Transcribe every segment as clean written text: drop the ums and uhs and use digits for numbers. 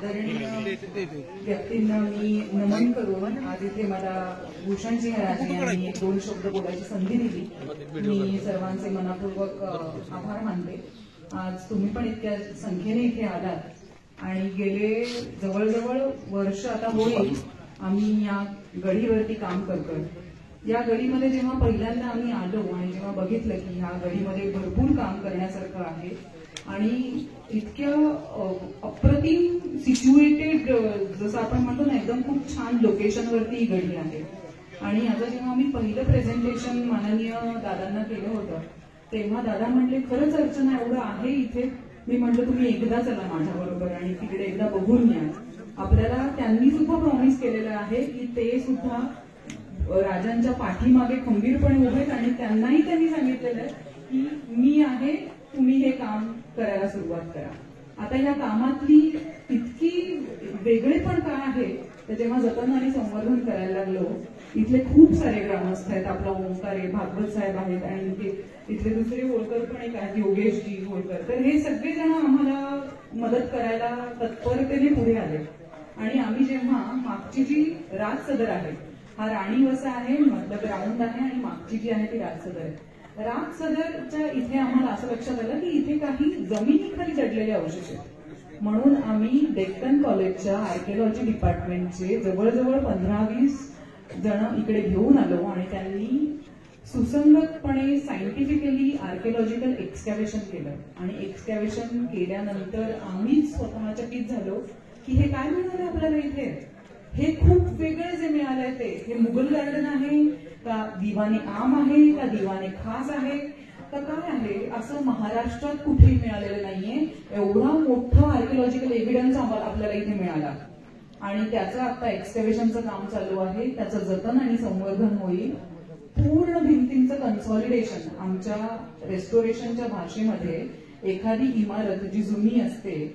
आदरणीय व्यक्तींना मी नमन करून आज इथे मला भूषण सिंह राजे यांनी 2 शब्द बोलायची संधी दिली। मी सर्वांचे मनपूर्वक आभार मानते। आज तुम्ही पण इतक्या संख्येने इथे आलात आणि गेले जवळजवळ वर्ष आता होईल आम्ही या गढीवरती काम करतोय। या गढीमध्ये जेव्हा पहिल्यांदा आम्ही आलो आणि जेव्हा बघितलं की ह्या गढीमध्ये भरपूर काम करण्यासारखं आहे आणि इतक्या अप्रतिम सिच्युएटेड, जसं आपण म्हणतो ना, एकदम खूप छान लोकेशनवरती ही गढी आहे। आणि आता जेव्हा आम्ही पहिलं प्रेझेंटेशन माननीय दादांना केलं होतं तेव्हा दादा म्हटले, खरंच अर्चना एवढं आहे इथे? मी म्हटलं तुम्ही एकदा चला माझ्याबरोबर आणि तिकडे एकदा बघून या। आपल्याला त्यांनी सुद्धा प्रॉमिस केलेलं आहे की ते सुद्धा राजांच्या पाठीमागे खंबीरपणे उभे आहेत आणि त्यांनाही त्यांनी सांगितलेलं आहे की मी आहे, तुम्ही हे काम करायला सुरुवात करा। आता या कामातली इतकी वेगळेपण काय आहे ते जेव्हा जतन आणि संवर्धन करायला लागलो, इथले खूप सारे ग्रामस्थ आहेत, आपला ओंकार आहे, भागवत साहेब आहेत आणि इथले दुसरे होळकर पण एक आहेत, योगेशजी होळकर, तर हे सगळेजण आम्हाला मदत करायला तत्परतेने पुढे आले। आणि आम्ही जेव्हा मागची जी राज सदर आहे, हा राणी वसा आहे, मतलब ग्राउंड आहे आणि मागची जी आहे ती राज सदर आहे। राज सदरच्या इथे आम्हाला असं लक्षात आलं की इथे काही जमिनीखाली जडलेले अवशेष आहेत, म्हणून आम्ही डेक्कन कॉलेजच्या आर्किओलॉजी डिपार्टमेंटचे जवळजवळ 15-20 जण इकडे घेऊन आलो आणि त्यांनी सुसंगतपणे सायंटिफिकली आर्किओलॉजिकल एक्सकॅव्हेशन केलं। आणि एक्सकॅव्हेशन केल्यानंतर आम्हीच स्वतः चकित झालो की हे काय मिळालं आपल्याला इथे, हे खूप वेगळं जे मिळालंय ते, हे मुघल गार्डन आहे का दिवाने आम आहे का दिवाने खास आहे का काय आहे, असं महाराष्ट्रात कुठेही मिळालेलं नाहीये। एवढा मोठा आर्किओलॉजिकल एव्हिडन्स आपल्याला इथे मिळाला आणि त्याचं आता एक्सकॅव्हेशनचं काम चालू आहे, त्याचं जतन आणि संवर्धन होईल। पूर्ण भिंतींचं कन्सॉलिडेशन, आमच्या रेस्टोरेशनच्या भाषेमध्ये एखादी इमारत जी जुनी असते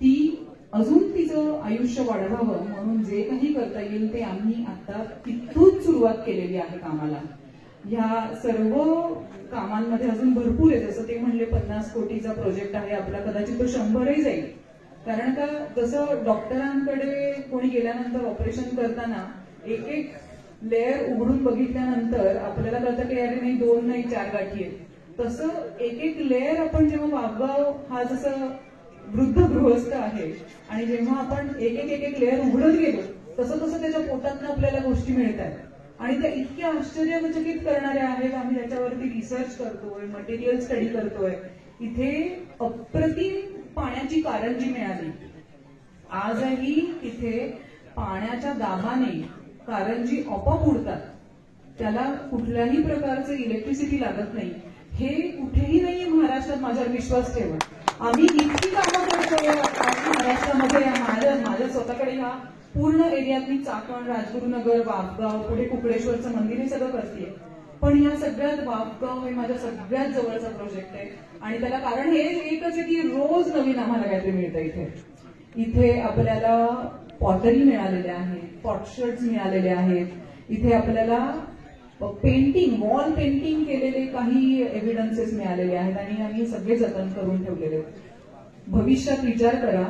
ती अजून तिचं आयुष्य वाढवावं म्हणून जे काही करता येईल ते आम्ही आता तिथून सुरुवात केलेली आहे कामाला। ह्या सर्व कामांमध्ये अजून भरपूर आहे, जसं ते म्हणले 50 कोटीचा प्रोजेक्ट आहे आपला, कदाचित तो 100ही जाईल। कारण का जसं डॉक्टरांकडे कोणी गेल्यानंतर ऑपरेशन करताना एक एक लेअर उघडून बघितल्यानंतर आपल्याला कळतं की अरे नाही 2 नाही 4 गाठी आहेत, तसं एक एक लेअर आपण जेव्हा वाघगाव हा जसं वृद्ध गृहस्थ आहे आणि जेव्हा आपण एक एक लेअर उघडत गेलो तसं तसं त्याच्या पोटातनं आपल्याला गोष्टी मिळतात आणि त्या इतक्या आश्चर्यचकित करणाऱ्या आहेत। आम्ही त्याच्यावरती रिसर्च करतोय, मटेरियल स्टडी करतोय। इथे अप्रतिम पाण्याची कारंजी मिळाली, आजही इथे पाण्याच्या दाबाने कारंजी आपोआप उडतात, त्याला कुठल्याही प्रकारचं इलेक्ट्रिसिटी लागत नाही। हे कुठेही नाहीये महाराष्ट्रात, माझ्यावर विश्वास ठेवा। आम्ही इतकी कामं करतोय महाराष्ट्रामध्ये। माझ्या स्वतःकडे ह्या पूर्ण एरियात मी चाकण, राजगुरुनगर, वाफगाव, पुढे कुकडेश्वरचं मंदिर हे सगळं करतेय, पण या सगळ्यात वाफगाव हे माझ्या सगळ्यात जवळचा प्रोजेक्ट आहे आणि त्याला कारण हे एकच आहे की रोज नवीन आम्हाला काहीतरी मिळतं इथे। इथे आपल्याला पॉटरी मिळालेल्या आहेत, पॉटशर्ट्स मिळालेले आहेत, इथे आपल्याला पेंटिंग, वॉल पेंटिंग केलेले काही एव्हिडन्सेस मिळालेले आहेत आणि आम्ही सगळे जतन करून ठेवलेले आहेत। भविष्यात विचार करा,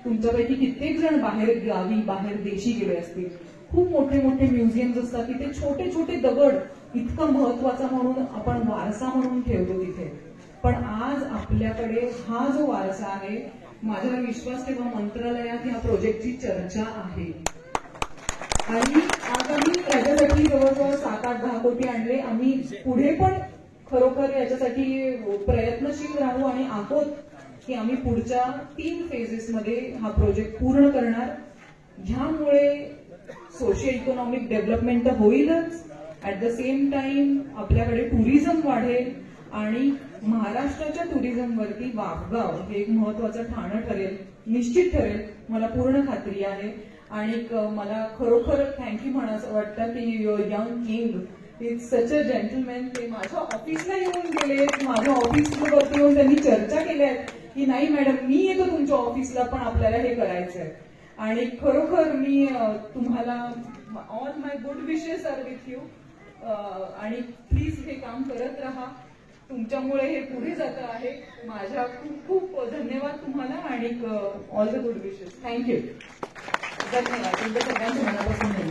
तुमच्यापैकी कित्येक जण बाहेर गावी, बाहेर देशी गेले असतील, खूप मोठे मोठे म्युझियम्स असतात तिथे, छोटे छोटे दगड इतका महत्वाचा म्हणून आपण वारसा म्हणून ठेवतो तिथे, पण आज आपल्याकडे हा जो वारसा आहे, माझ्यावर विश्वास ठेवा, मंत्रालयात या प्रोजेक्टची चर्चा आहे आणि आज आम्ही याच्यासाठी जवळजवळ 7-8-10 कोटी आणले। आम्ही पुढे पण खरोखर याच्यासाठी प्रयत्नशील राहू आणि आहोत की आम्ही पुढच्या 3 फेजेसमध्ये हा प्रोजेक्ट पूर्ण करणार। ह्यामुळे सोशिओ इकॉनॉमिक डेव्हलपमेंट तर होईलच, ऍट द सेम टाइम आपल्याकडे टुरिझम वाढेल आणि महाराष्ट्राच्या टुरिझमवरती वाफगाव हे एक महत्वाचं ठाणं ठरेल, निश्चित ठरेल, मला पूर्ण खात्री आहे। आणि मला खरोखर थँक्यू म्हणायचं वाटतं की young king is such a gentleman. ते माझ्या ऑफिसला येऊन गेले, माझ्या ऑफिसवरती येऊन त्यांनी चर्चा केल्या की नाही मॅडम मी येतो तुमच्या ऑफिसला, पण आपल्याला हे करायचंय। आणि खरोखर मी तुम्हाला all my good wishes are with you आणि प्लीज हे काम करत राहा, तुमच्यामुळे हे पुढे जात आहे। माझ्या खूप खूप धन्यवाद तुम्हाला आणि all the good wishes. Thank you. धन्यवाद तुमच्या सगळ्यांच्या मनापासून.